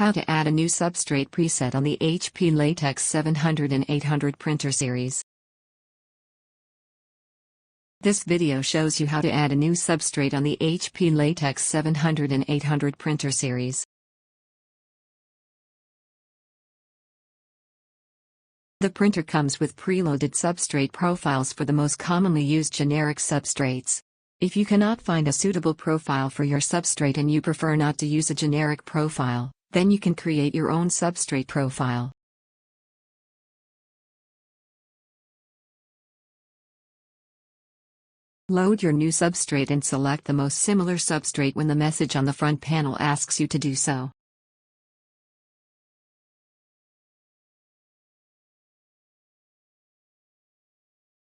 How to add a new substrate preset on the HP Latex 700 and 800 printer series. This video shows you how to add a new substrate on the HP Latex 700 and 800 printer series. The printer comes with preloaded substrate profiles for the most commonly used generic substrates. If you cannot find a suitable profile for your substrate and you prefer not to use a generic profile, then you can create your own substrate profile. Load your new substrate and select the most similar substrate when the message on the front panel asks you to do so.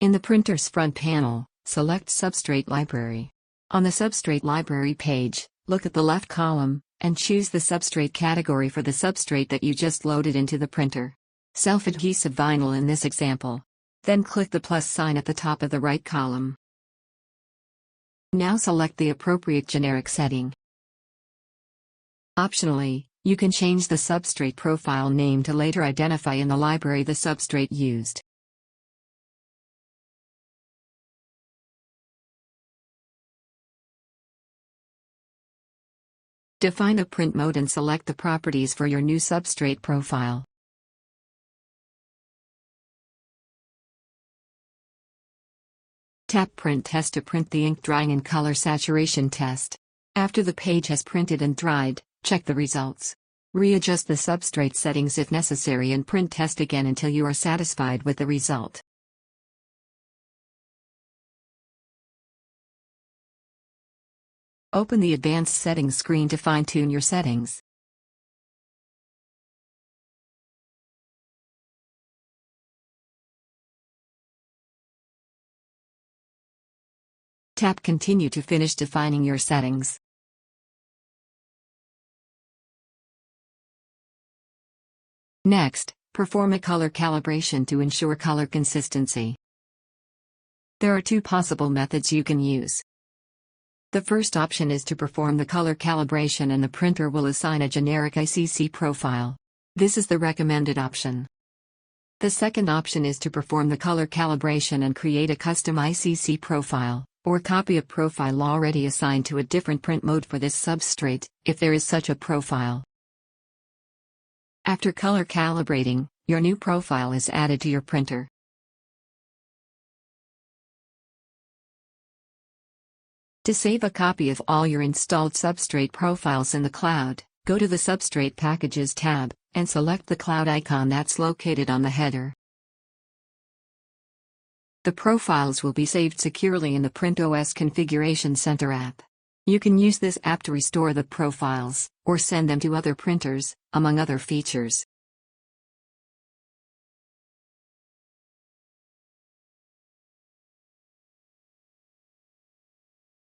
In the printer's front panel, select Substrate Library. On the Substrate Library page, look at the left column, and choose the substrate category for the substrate that you just loaded into the printer. Self-Adhesive Vinyl in this example. Then click the plus sign at the top of the right column. Now select the appropriate generic setting. Optionally, you can change the substrate profile name to later identify in the library the substrate used. Define the print mode and select the properties for your new substrate profile. Tap Print Test to print the ink drying and color saturation test. After the page has printed and dried, check the results. Readjust the substrate settings if necessary and print test again until you are satisfied with the result. Open the Advanced Settings screen to fine-tune your settings. Tap Continue to finish defining your settings. Next, perform a color calibration to ensure color consistency. There are two possible methods you can use. The first option is to perform the color calibration and the printer will assign a generic ICC profile. This is the recommended option. The second option is to perform the color calibration and create a custom ICC profile, or copy a profile already assigned to a different print mode for this substrate, if there is such a profile. After color calibrating, your new profile is added to your printer. To save a copy of all your installed substrate profiles in the cloud, go to the Substrate Packages tab, and select the cloud icon that's located on the header. The profiles will be saved securely in the PrintOS Configuration Center app. You can use this app to restore the profiles, or send them to other printers, among other features.